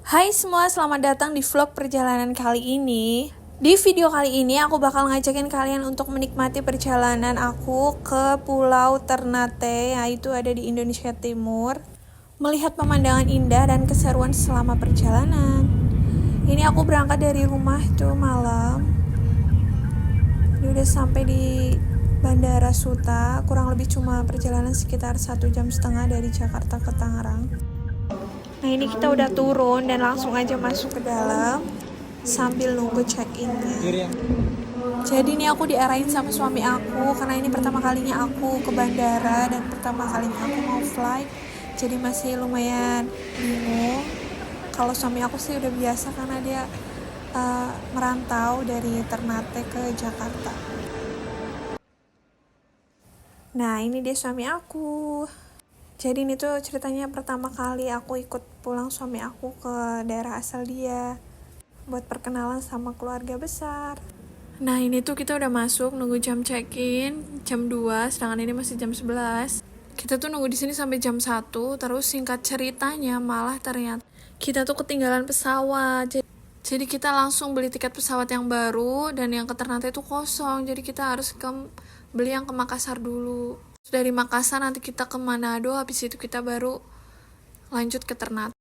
Hai semua, selamat datang di vlog perjalanan kali ini. Di video kali ini aku bakal ngajakin kalian untuk menikmati perjalanan aku ke Pulau Ternate, yaitu ada di Indonesia Timur. Melihat pemandangan indah dan keseruan selama perjalanan. Ini aku berangkat dari rumah itu malam. Ini udah sampai di Bandara Suta, kurang lebih cuma perjalanan sekitar 1,5 jam dari Jakarta ke Tangerang. Nah ini kita udah turun dan langsung aja masuk ke dalam sambil nunggu check-in-nya. Jadi ini aku diarahin sama suami aku karena ini pertama kalinya aku ke bandara dan pertama kalinya aku mau flight. Jadi masih lumayan bingung. Kalau suami aku sih udah biasa karena dia merantau dari Ternate ke Jakarta. Nah ini dia suami aku. Jadi ini tuh ceritanya pertama kali aku ikut pulang suami aku ke daerah asal dia buat perkenalan sama keluarga besar. Nah ini tuh kita udah masuk nunggu jam check-in jam 2, sedangkan ini masih jam 11. Kita tuh nunggu di sini sampai jam 1, terus singkat ceritanya malah ternyata kita tuh ketinggalan pesawat. Jadi kita langsung beli tiket pesawat yang baru dan yang ke Ternate itu kosong. Jadi kita harus beli yang ke Makassar dulu. Dari Makassar nanti kita ke Manado, habis itu kita baru lanjut ke Ternate.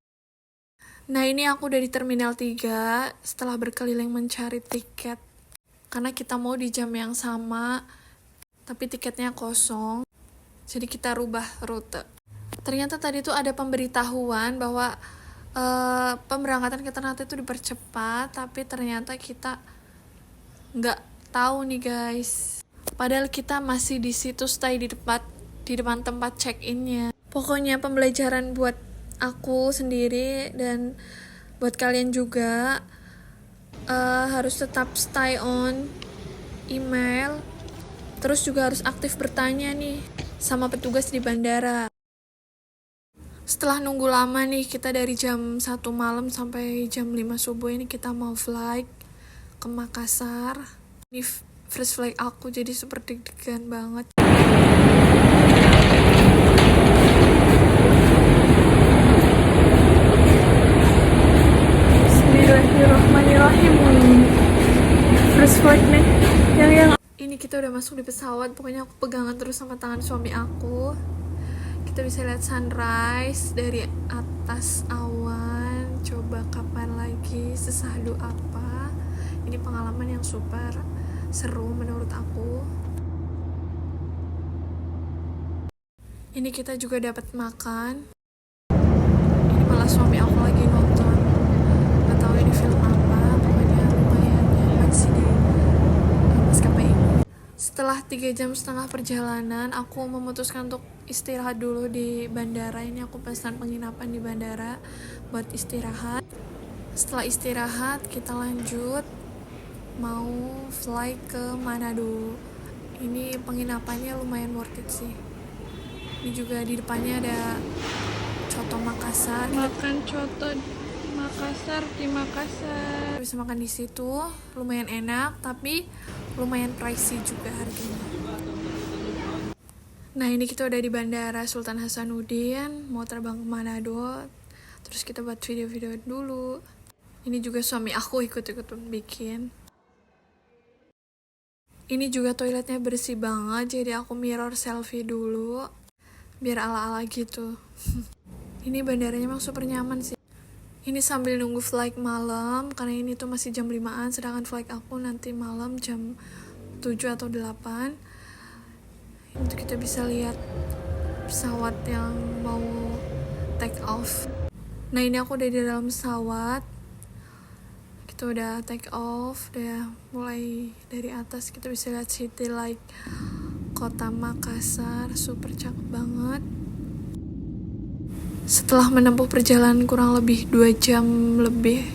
Nah ini aku udah di Terminal 3 setelah berkeliling mencari tiket. Karena kita mau di jam yang sama, tapi tiketnya kosong. Jadi kita rubah rute. Ternyata tadi tuh ada pemberitahuan bahwa pemberangkatan ke Ternate itu dipercepat, tapi ternyata kita nggak tahu nih guys. Padahal kita masih di situ stay di depan tempat check-in-nya. Pokoknya pembelajaran buat aku sendiri dan buat kalian juga harus tetap stay on email. Terus juga harus aktif bertanya nih sama petugas di bandara. Setelah nunggu lama nih, kita dari jam 1 malam sampai jam 5 subuh ini kita mau flight ke Makassar. Ini first flight aku, jadi super deg-degan banget. Bismillahirrahmanirrahim. First flight nih. Yang ini kita udah masuk di pesawat. Pokoknya aku pegangan terus sama tangan suami aku. Kita bisa lihat sunrise dari atas awan. Coba kapan lagi sesahdu apa. Ini pengalaman yang super seru menurut aku. Ini kita juga dapat makan. Ini malah suami aku lagi nonton. Gak tahu ini film apa. Pokoknya lumayan nyaman sih di maskapai ini. Setelah 3,5 jam perjalanan, aku memutuskan untuk istirahat dulu di bandara. Ini aku pesan penginapan di bandara buat istirahat. Setelah istirahat, kita lanjut mau fly ke Manado. Ini penginapannya lumayan worth it sih. Ini juga di depannya ada coto Makassar. Makan coto Makassar di Makassar. Bisa makan di situ, lumayan enak tapi lumayan pricey juga harganya. Nah ini kita udah di bandara Sultan Hasanuddin, mau terbang ke Manado. Terus kita buat video-video dulu. Ini juga suami aku ikut-ikut bikin. Ini juga toiletnya bersih banget, jadi aku mirror selfie dulu biar ala-ala gitu. Ini bandaranya emang super nyaman sih. Ini sambil nunggu flight malam, karena ini tuh masih jam 5-an, sedangkan flight aku nanti malam jam 7 atau 8. Itu kita bisa lihat pesawat yang mau take off. Nah ini aku udah di dalam pesawat. Kita udah take off, udah mulai dari atas. Kita bisa lihat city light kota Makassar, super cakep banget. Setelah menempuh perjalanan kurang lebih 2 jam lebih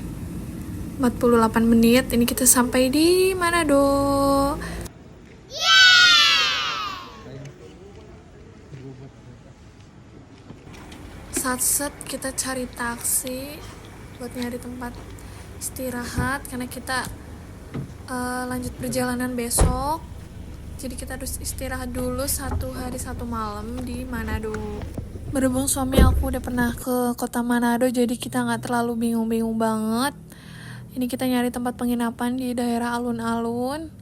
48 menit, ini kita sampai di Manado. Saat kita cari taksi buat nyari tempat istirahat karena kita lanjut perjalanan besok. Jadi kita harus istirahat dulu 1 hari 1 malam di Manado. Berhubung suami aku udah pernah ke kota Manado, jadi kita nggak terlalu bingung-bingung banget. Ini kita nyari tempat penginapan di daerah alun-alun.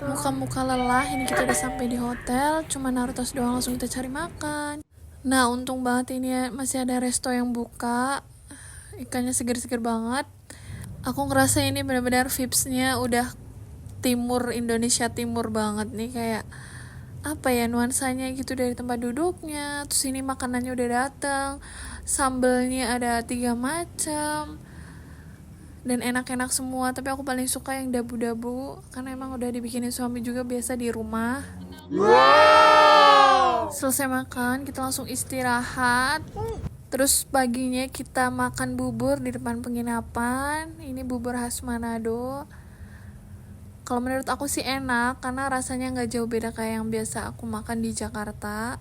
Muka-muka lelah, ini kita udah sampai di hotel. Cuma naruh tas doang, langsung kita cari makan. Nah, untung banget ini masih ada resto yang buka. Ikannya seger-seger banget. Aku ngerasa ini benar-benar vibes-nya udah timur, Indonesia timur banget nih, kayak apa ya, nuansanya gitu dari tempat duduknya. Terus ini makanannya udah datang, sambelnya ada 3 macam dan enak-enak semua. Tapi aku paling suka yang dabu-dabu karena emang udah dibikinin suami juga biasa di rumah. Selesai makan kita langsung istirahat. Terus paginya kita makan bubur di depan penginapan. Ini bubur khas Manado. Kalau menurut aku sih enak karena rasanya nggak jauh beda kayak yang biasa aku makan di Jakarta.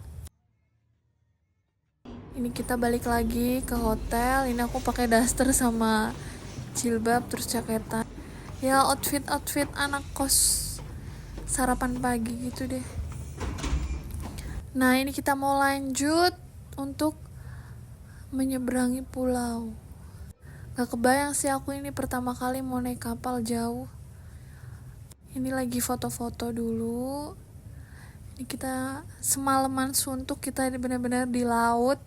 Ini kita balik lagi ke hotel. Ini aku pakai daster sama jilbab terus jaketan. Ya outfit anak kos sarapan pagi gitu deh. Nah ini kita mau lanjut untuk menyeberangi pulau. Gak kebayang sih aku ini pertama kali mau naik kapal jauh. Ini lagi foto-foto dulu. Ini kita semalaman suntuk, kita benar-benar di laut.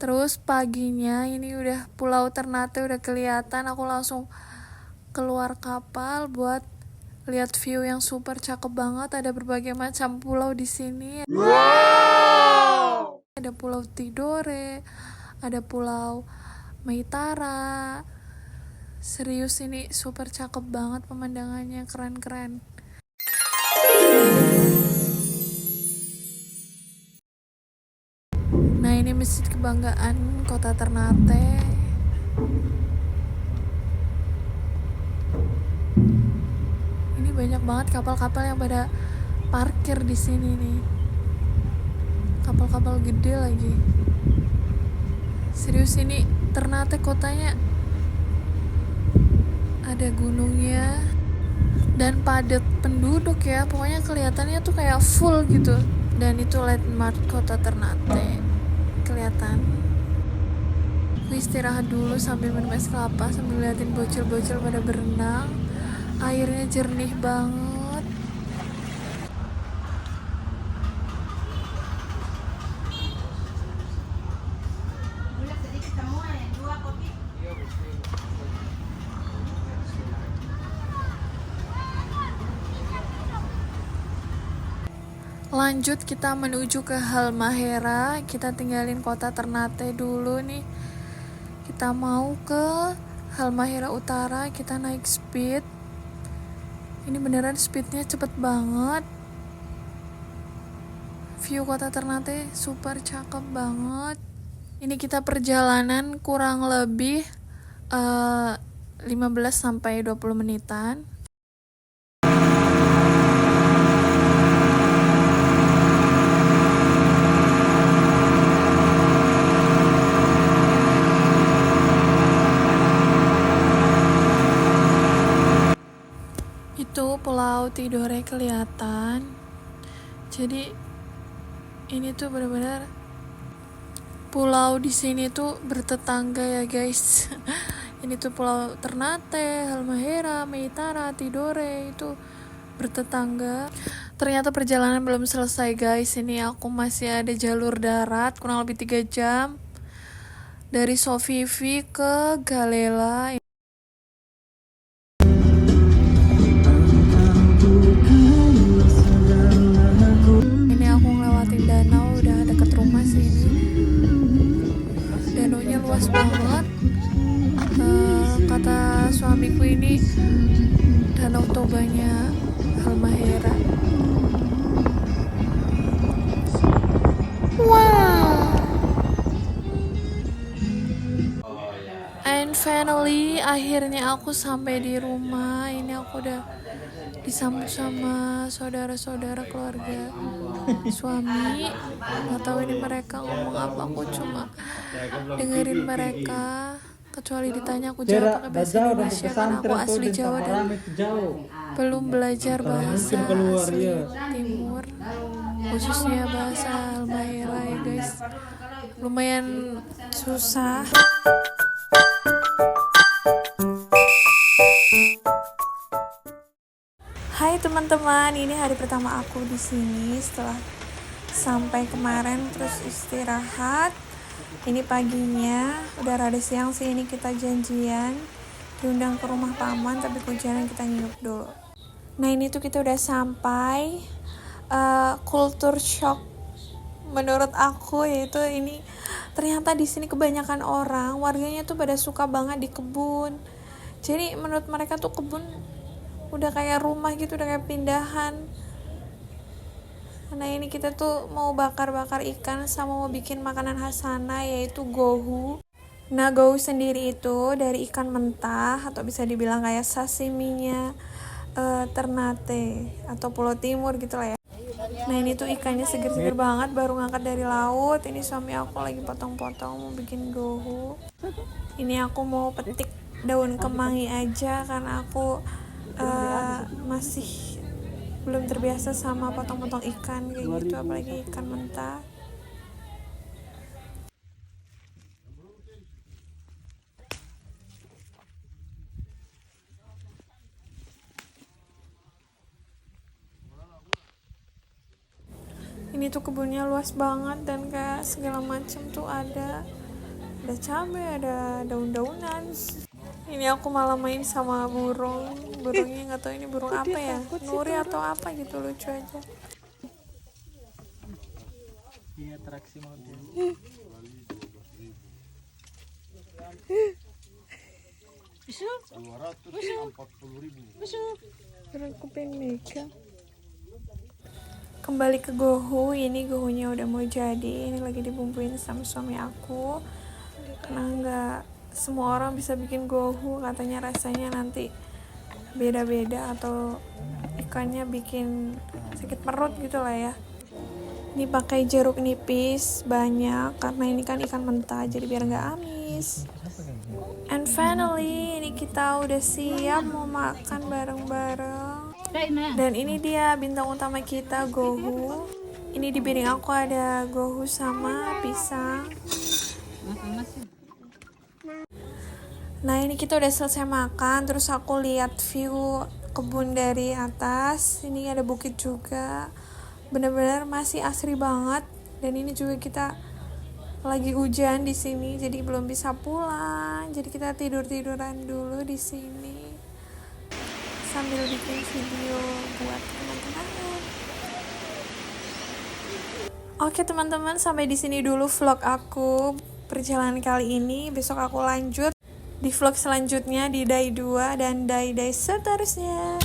Terus paginya ini udah Pulau Ternate udah kelihatan. Aku langsung keluar kapal buat lihat view yang super cakep banget. Ada berbagai macam pulau di sini. Ada Pulau Tidore, ada Pulau Meitara. Serius ini super cakep banget pemandangannya, keren-keren. Nah ini masjid kebanggaan kota Ternate. Ini banyak banget kapal-kapal yang pada parkir di sini nih. Kapal-kapal gede lagi. Serius ini Ternate kotanya ada gunungnya dan padat penduduk ya. Pokoknya kelihatannya tuh kayak full gitu. Dan itu landmark kota Ternate. Kelihatan. Aku istirahat dulu sambil minum es kelapa, sambil liatin bocil-bocil pada berenang. Airnya jernih banget. Lanjut kita menuju ke Halmahera. Kita tinggalin kota Ternate dulu nih. Kita mau ke Halmahera Utara. Kita naik speed. Ini beneran speednya cepet banget. View kota Ternate super cakep banget. Ini kita perjalanan kurang lebih 15-20 menitan. Itu Pulau Tidore kelihatan. Jadi ini tuh benar-benar pulau di sini tuh bertetangga ya guys. Ini tuh Pulau Ternate, Halmahera, Meitara, Tidore itu bertetangga. Ternyata perjalanan belum selesai guys. Ini aku masih ada jalur darat kurang lebih 3 jam dari Sofifi ke Galela. Ini aku ngelewatin danau, udah deket rumah sih ini. Danaunya luas banget. Kata suamiku ini Danau Tobanya Halmahera. Wow. And finally akhirnya aku sampai di rumah. Ini aku udah disambut sama saudara-saudara keluarga suami. Gak tahu ini mereka ngomong apa, aku cuma dengerin mereka. kecuali ditanya aku jawab pakai bahasa Indonesia karena aku asli Jawa dan belum belajar bahasa asli Timur, khususnya bahasa Halmahera ya guys, lumayan susah. Hai teman-teman, ini hari pertama aku di sini setelah sampai kemarin terus istirahat. Ini paginya, udah rada siang sih, ini kita janjian diundang ke rumah paman tapi kehujanan, kita nginep dulu. Nah ini tuh kita udah sampai. Culture shock menurut aku yaitu ini, ternyata di sini kebanyakan orang warganya tuh pada suka banget di kebun. Jadi menurut mereka tuh kebun udah kayak rumah gitu, udah kayak pindahan. Nah ini kita tuh mau bakar-bakar ikan sama mau bikin makanan khas sana yaitu gohu. Nah gohu sendiri itu dari ikan mentah atau bisa dibilang kayak sashiminya Ternate atau Pulau Timur gitu lah ya. Nah ini tuh ikannya seger-seger banget, baru ngangkat dari laut. Ini suami aku lagi potong-potong mau bikin gohu. Ini aku mau petik daun kemangi aja karena aku masih belum terbiasa sama potong-potong ikan kayak gitu, apalagi ikan mentah. Ini tuh kebunnya luas banget dan kayak segala macam tuh ada cabai, ada daun-daunan. Ini aku malah main sama burungnya nggak tahu ini burung apa ya, nuri atau apa gitu, lucu aja. Iya, atraksi model. Aku pengen megang. Kembali ke gohu, ini gohunya udah mau jadi, ini lagi dibumbuin sama suami aku karena nggak semua orang bisa bikin gohu, katanya rasanya nanti beda-beda atau ikannya bikin sakit perut gitu lah ya. Ini pakai jeruk nipis banyak karena ini kan ikan mentah jadi biar nggak amis. And finally ini kita udah siap mau makan bareng-bareng. Dan ini dia bintang utama kita, gohu. Ini di piring aku ada gohu sama pisang. Nah ini kita udah selesai makan, terus aku lihat view kebun dari atas. Ini ada bukit juga, benar-benar masih asri banget. Dan ini juga kita lagi hujan di sini, jadi belum bisa pulang. Jadi kita tiduran dulu di sini sambil bikin video buat teman-teman. Oke teman-teman, sampai di sini dulu vlog aku perjalanan kali ini. Besok aku lanjut di vlog selanjutnya di Day 2 dan Day seterusnya.